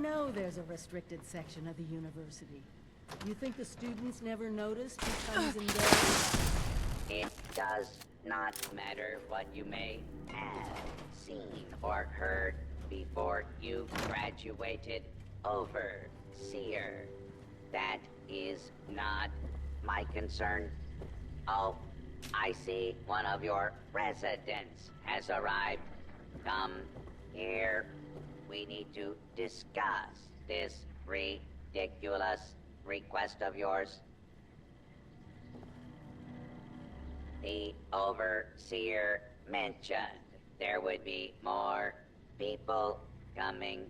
know there's a restricted section of the university. You think the students never noticed who comes and goes? It does not matter what you may have seen or heard before you graduated, Overseer. That is not my concern. Oh, I see one of your residents has arrived. Come here. We need to discuss this ridiculous request of yours. The Overseer mentioned there would be more people coming.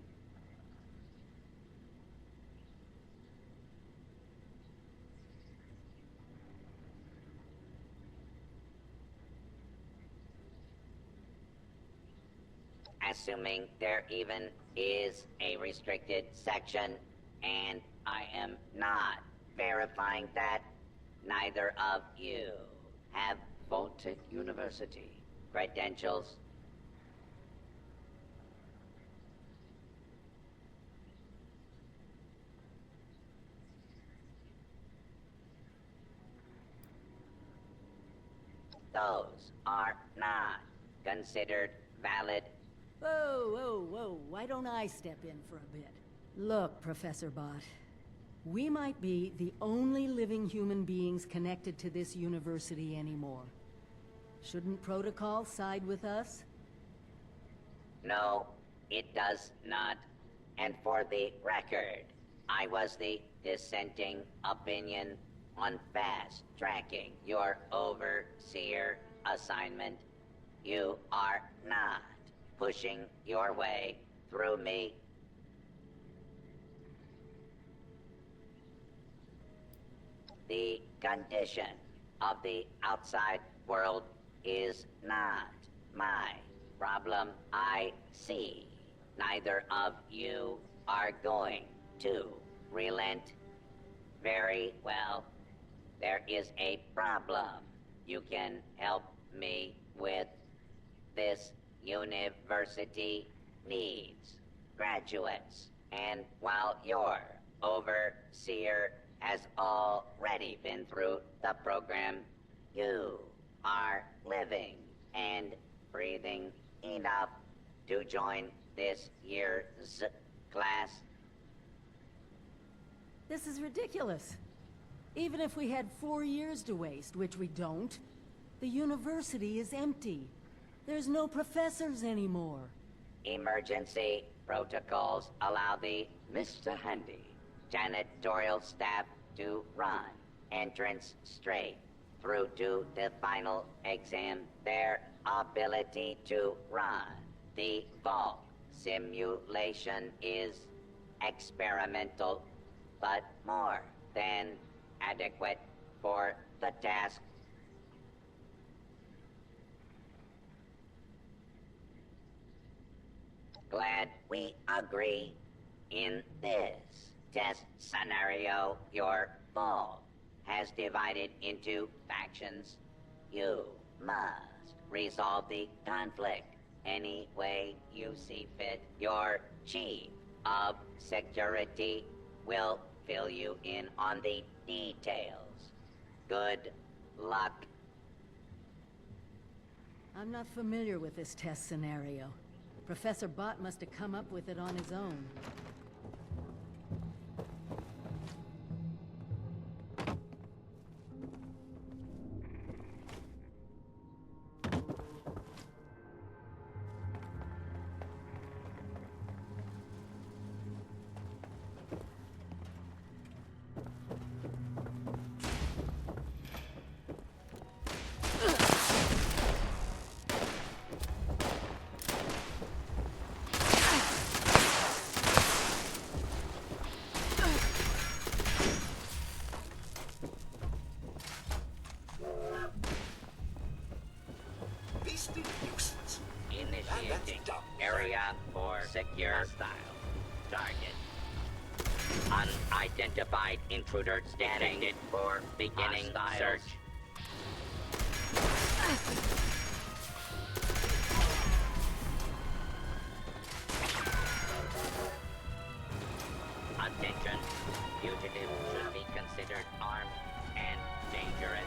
Assuming there even is a restricted section, and I am not verifying that, neither of you have Vault-Tec University credentials. Those are not considered valid. Whoa, whoa, whoa, why don't I step in for a bit? Look, Professor Bott, we might be the only living human beings connected to this university anymore. Shouldn't protocol side with us? No, it does not. And for the record, I was the dissenting opinion on fast-tracking your Overseer assignment. You are not pushing your way through me. The condition of the outside world is not my problem. I see neither of you are going to relent. Very well. There is a problem you can help me with. This university needs graduates, and while your Overseer has already been through the program, you are living and breathing enough to join this year's class. This is ridiculous. Even if we had 4 years to waste, which we don't, the university is empty. There's no professors anymore. Emergency protocols allow the Mr. Handy janitorial staff to run entrance straight through to the final exam. Their ability to run the vault simulation is experimental, but more than adequate for the task. Glad we agree. In this test scenario, your vault has divided into factions. You must resolve the conflict any way you see fit. Your chief of security will fill you in on the details. Good luck. I'm not familiar with this test scenario. Professor Bott must have come up with it on his own. Initiating area for secure style. Target. Unidentified intruder detected for beginning search. fugitive should be considered armed and dangerous.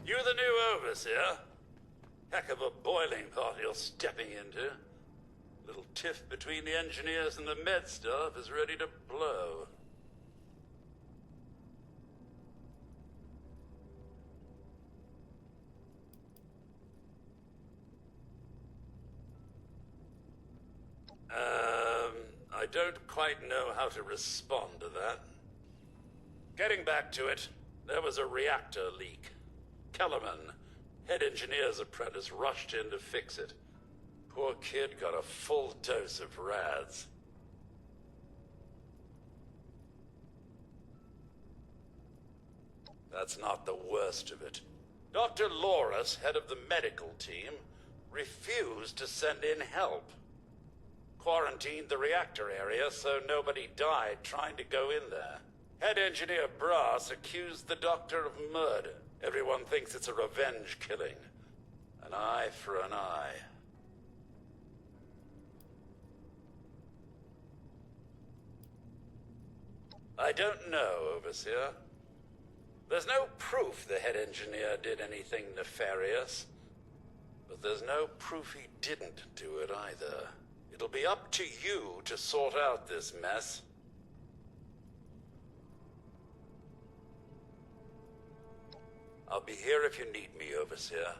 You the new Overseer? Heck of a boiling pot you're stepping into. Little tiff between the engineers and the med staff is ready to blow. I don't quite know how to respond to that. Getting back to it, there was a reactor leak. Kellerman, head engineer's apprentice, rushed in to fix it. Poor kid got a full dose of rads. That's not the worst of it. Dr. Loris, head of the medical team, refused to send in help. Quarantined the reactor area so nobody died trying to go in there. Head engineer Brass accused the doctor of murder. Everyone thinks it's a revenge killing. An eye for an eye. I don't know, Overseer. There's no proof the head engineer did anything nefarious. But there's no proof he didn't do it either. It'll be up to you to sort out this mess. I'll be here if you need me, Overseer.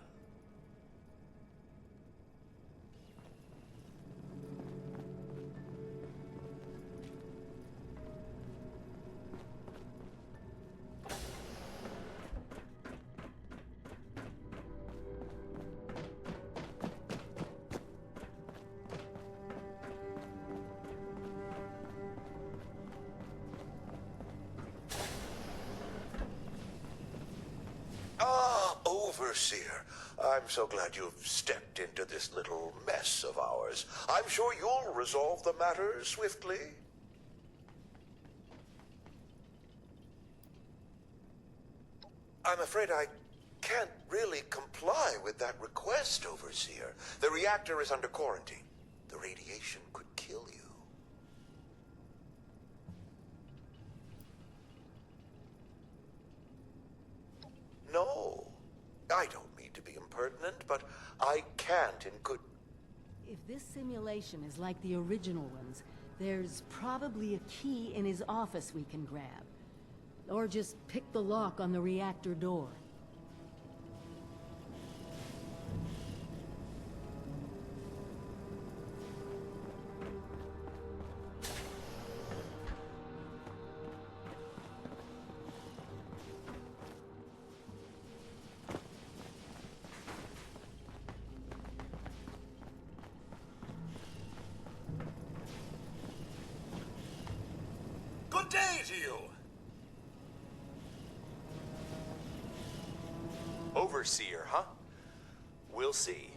Overseer, I'm so glad you've stepped into this little mess of ours. I'm sure you'll resolve the matter swiftly. I'm afraid I can't really comply with that request, Overseer. The reactor is under quarantine. The radiation could kill you. No. I don't mean to be impertinent, but I can't in good... If this simulation is like the original ones, there's probably a key in his office we can grab. Or just pick the lock on the reactor door. Good day to you! Overseer, huh? We'll see.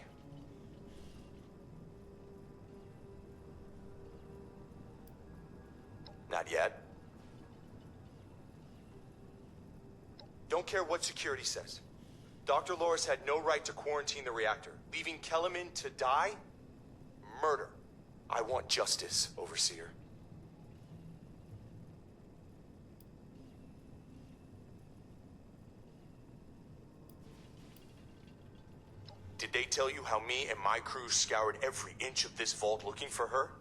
Not yet. Don't care what security says. Dr. Loris had no right to quarantine the reactor. Leaving Kellerman to die? Murder. I want justice, Overseer. Did they tell you how me and my crew scoured every inch of this vault looking for her?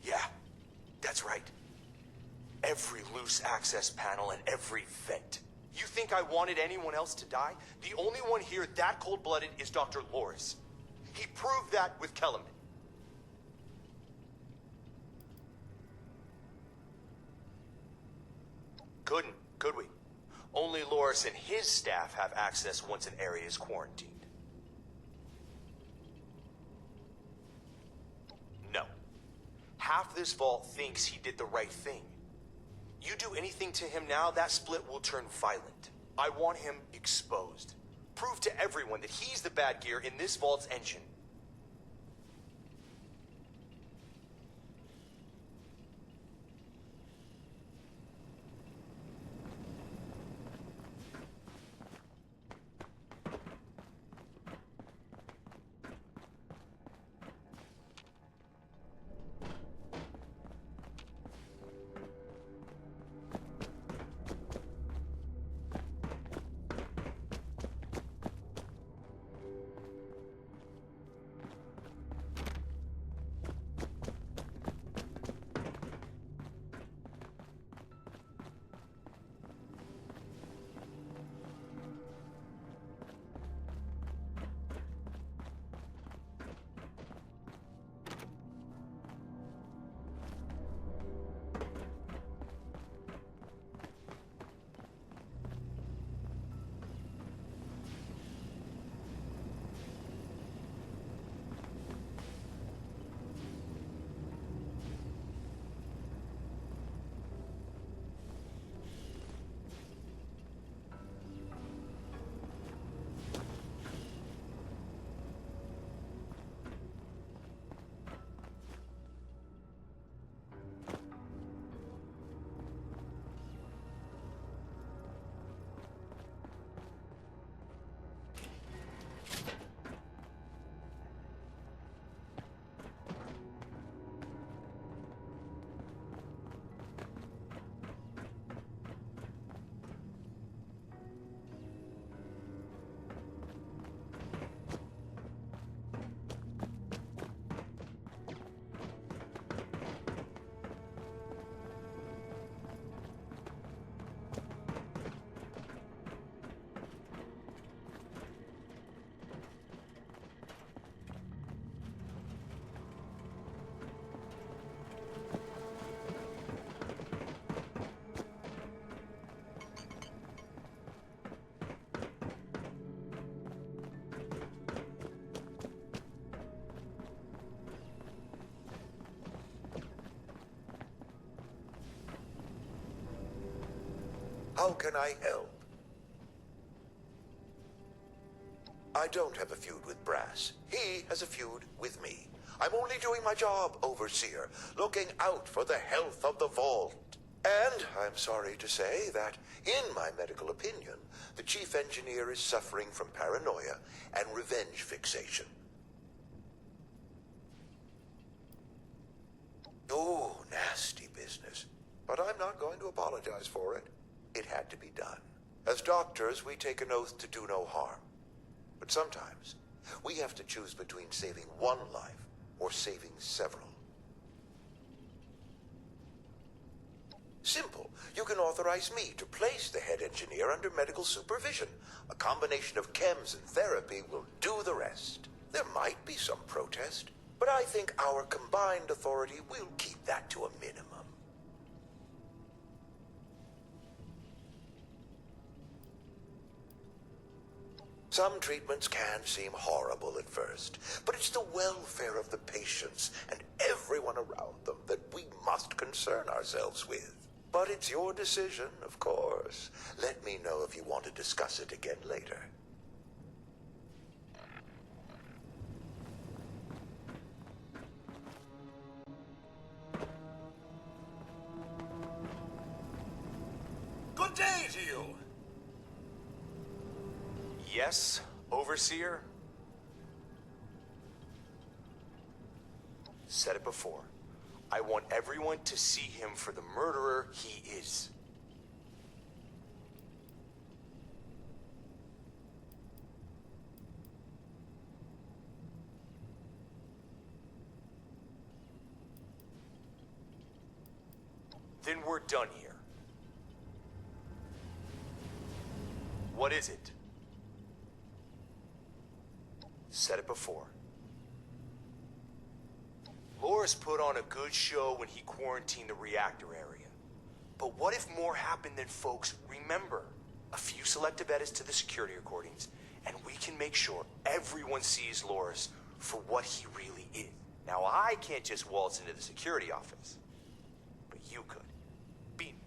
Yeah, that's right. Every loose access panel and every vent. You think I wanted anyone else to die? The only one here that cold-blooded is Dr. Loris. He proved that with Kellerman. Couldn't, could we? Only Loris and his staff have access once an area is quarantined. No. Half this vault thinks he did the right thing. You do anything to him now, that split will turn violent. I want him exposed. Prove to everyone that he's the bad gear in this vault's engine. How can I help? I don't have a feud with Brass. He has a feud with me. I'm only doing my job, Overseer, looking out for the health of the vault. And I'm sorry to say that, in my medical opinion, the chief engineer is suffering from paranoia and revenge fixation. Oh, nasty business. But I'm not going to apologize for it. It had to be done. As doctors, we take an oath to do no harm. But sometimes, we have to choose between saving one life or saving several. Simple. You can authorize me to place the head engineer under medical supervision. A combination of chems and therapy will do the rest. There might be some protest, but I think our combined authority will keep that to a minimum. Some treatments can seem horrible at first, but it's the welfare of the patients and everyone around them that we must concern ourselves with. But it's your decision, of course. Let me know if you want to discuss it again later. Good day to you! Yes, Overseer? Said it before. I want everyone to see him for the murderer he is. Then we're done here. What is it? Said it before. Loris put on a good show when he quarantined the reactor area. But what if more happened than folks remember? a few selective edits to the security recordings, and we can make sure everyone sees Loris for what he really is. Now, I can't just waltz into the security office, but you could. Beat me.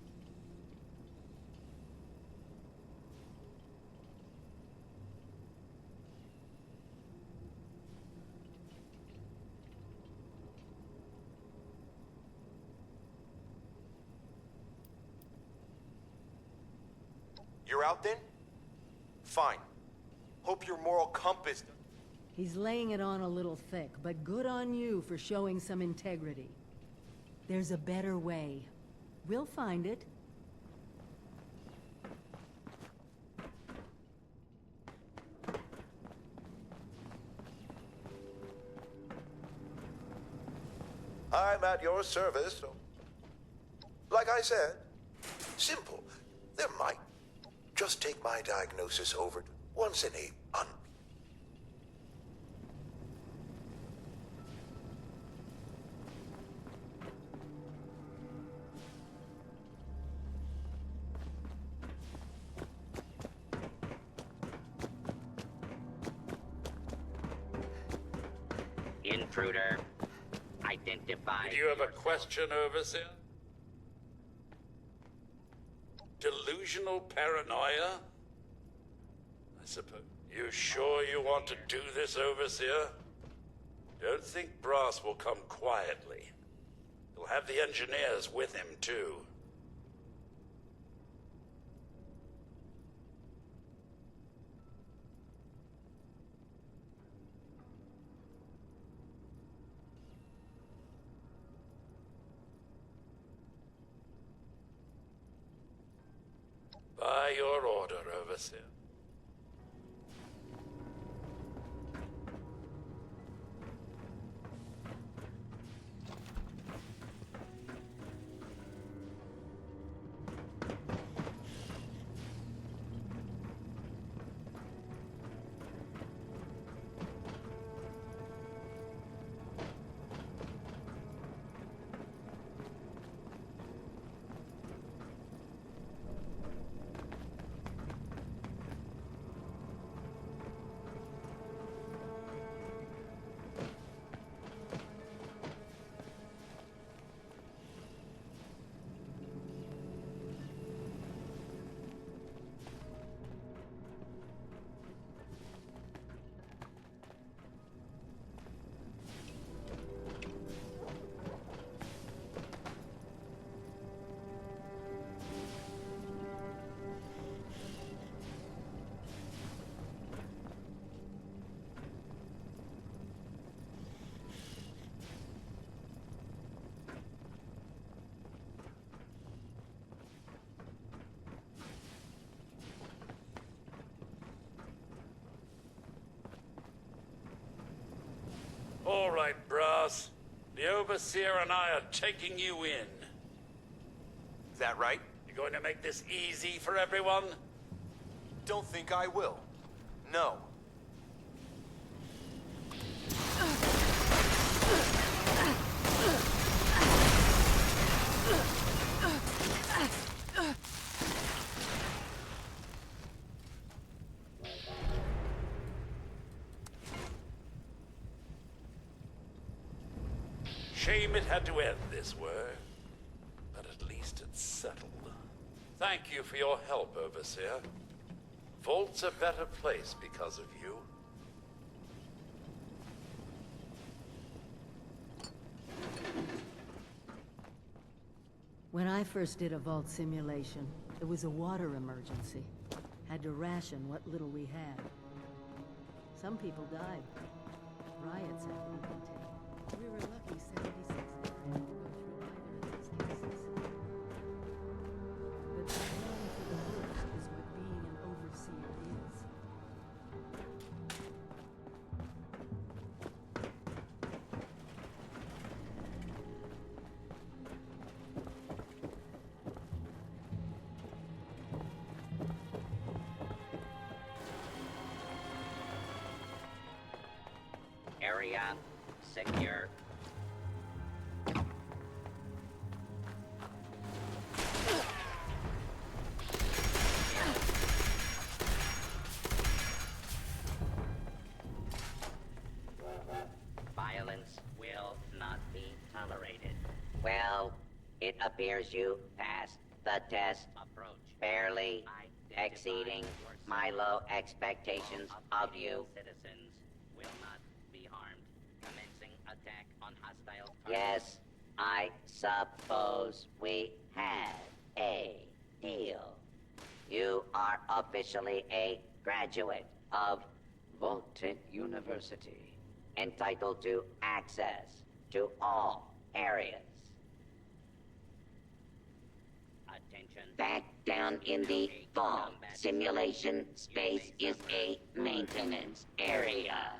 You're out then? Fine. Hope your moral compass... He's laying it on a little thick, but good on you for showing some integrity. There's a better way. We'll find it. I'm at your service. Like I said, simple. There might. Just take my diagnosis over once in a Intruder identified. Do you have a question, Overseen? Delusional paranoia? I suppose. You sure you want to do this, Overseer? Don't think Brass will come quietly. He'll have the engineers with him, too. By your order, Overseer. All right, Brass. The Overseer and I are taking you in. Is that right? You going to make this easy for everyone? Don't think I will. No. Shame it had to end this way, but at least it's settled. Thank you for your help, Overseer. Vault's a better place because of you. When I first did a vault simulation, it was a water emergency. Had to ration what little we had. Some people died. Riots had to be contained. We were lucky 76 didn't go through either of these cases. But preparing for the worst is what being an overseer is. Area secure. appears you passed the test, barely exceeding my low expectations of you. Citizens will not be harmed. Commencing attack on hostile targets. Yes, I suppose we had a deal. You are officially a graduate of Vault-Tec University, entitled to access to all areas. Attention. Back down in the vault, simulation space is a maintenance area.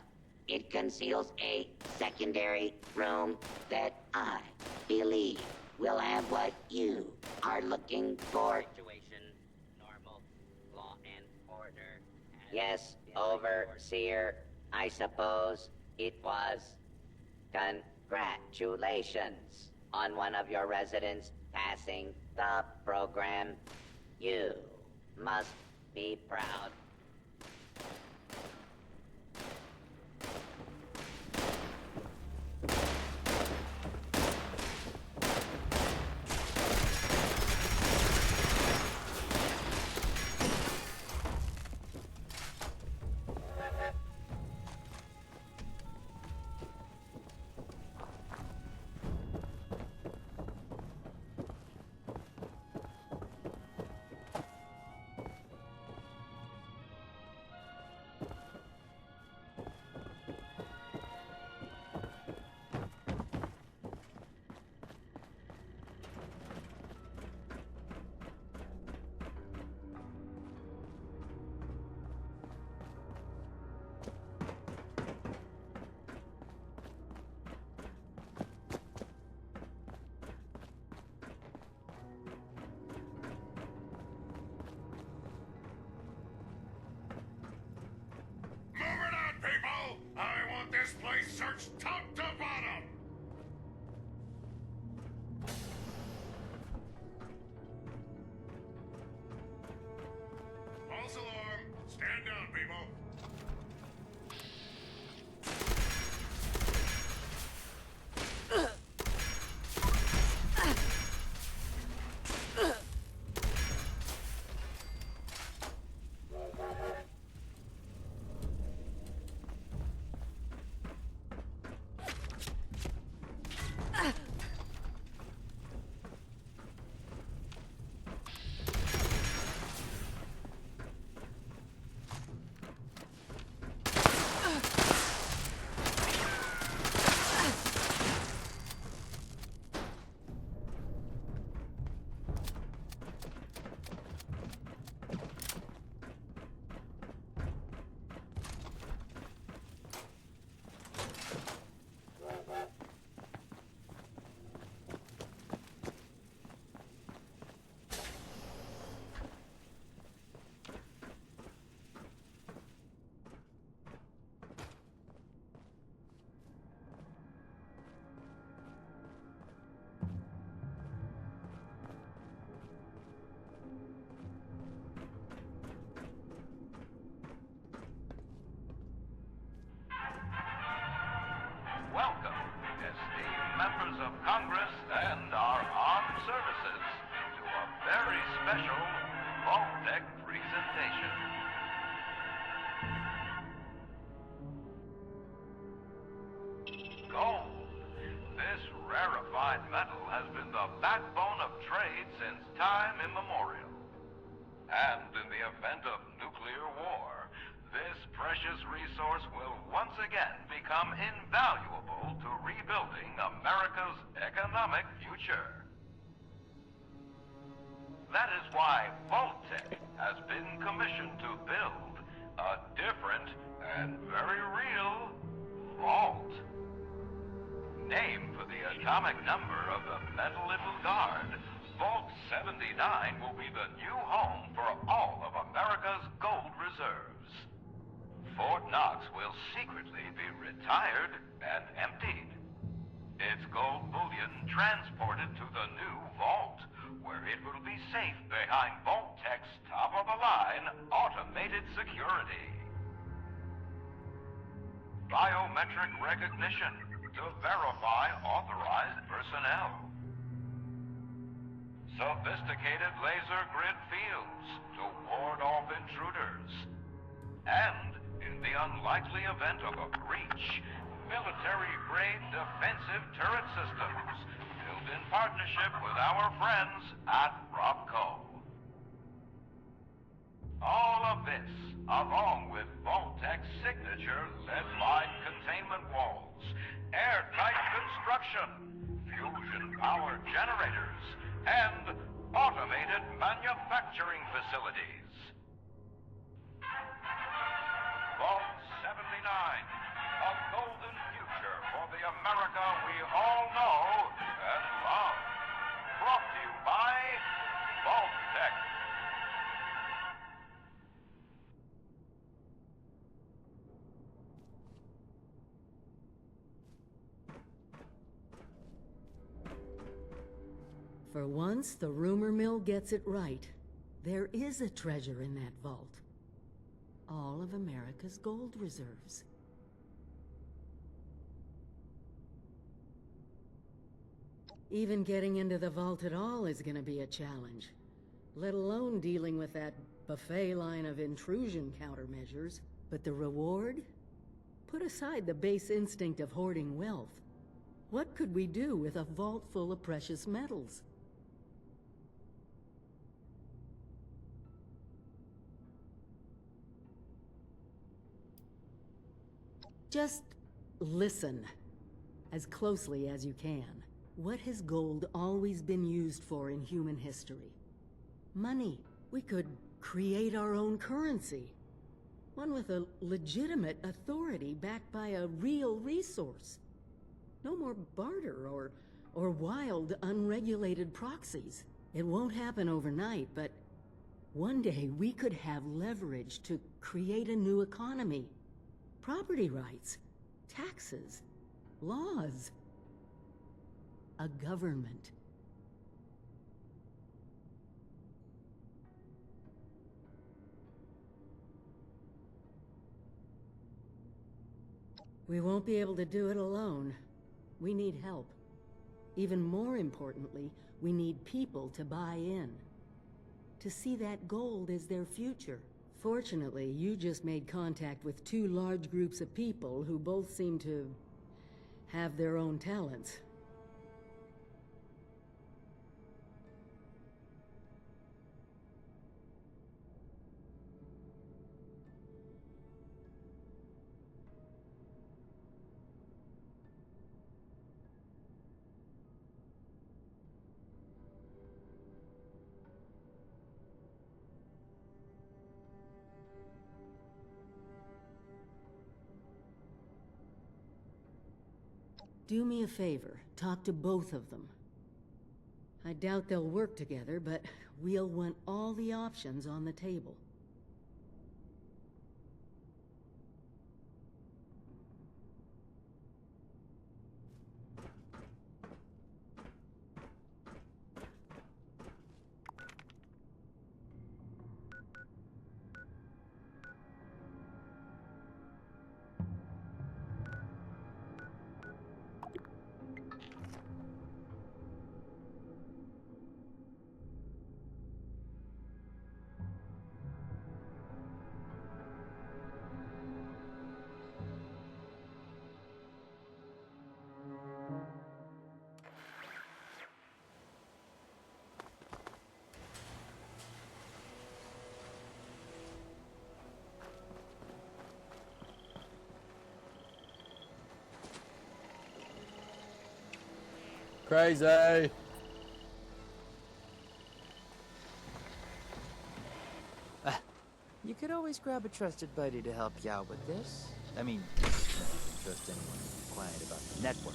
It conceals a secondary room that I believe will have what you are looking for. Situation normal, law and order. Yes, Overseer. I suppose it was. Congratulations on one of your residents passing the program. You must be proud. This place searched top to bottom! False alarm! Stand down, people! Welcome, esteemed members of Congress and our armed services, to a very special Vault-Tec presentation. Gold. This rarefied metal has been the backbone of trade since time immemorial. And in the event of nuclear war, this precious resource will once again become invaluable to rebuilding America's economic future. That is why Vault-Tec has been commissioned to build a different and very real vault. Named for the atomic number of the metal it will guard, Vault 79 will be the new home for all of America's gold reserves. Fort Knox will secretly be retired and emptied. Its gold bullion transported to the new vault, where it will be safe behind Vault-Tec's top-of-the-line automated security. Biometric recognition to verify authorized personnel. sophisticated laser grid fields to ward off intruders. And, in the unlikely event of a breach, military-grade defensive turret systems built in partnership with our friends at Robco. All of this, along with Vault-Tec's signature lead-lined containment walls, airtight construction, fusion-powered generators, and automated manufacturing facilities. Vault 79, a golden future for the America we all know and love. Brought to you by Vault-Tec. For once, the rumor mill gets it right. There is a treasure in that vault. All of America's gold reserves. Even getting into the vault at all is gonna be a challenge, let alone dealing with that buffet line of intrusion countermeasures. But the reward? Put aside the base instinct of hoarding wealth. What could we do with a vault full of precious metals? Just listen, as closely as you can. What has gold always been used for in human history? Money. We could create our own currency. One with a legitimate authority backed by a real resource. No more barter or wild, unregulated proxies. It won't happen overnight, but one day we could have leverage to create a new economy. Property rights, taxes, laws, a government. We won't be able to do it alone. We need help. Even more importantly, we need people to buy in. To see that gold as their future. Fortunately, you just made contact with two large groups of people who both seem to have their own talents. Do me a favor, talk to both of them. I doubt they'll work together, but we'll want all the options on the table. Crazy! You could always grab a trusted buddy to help you out with this. I mean, you can trust anyone who's quiet about the network.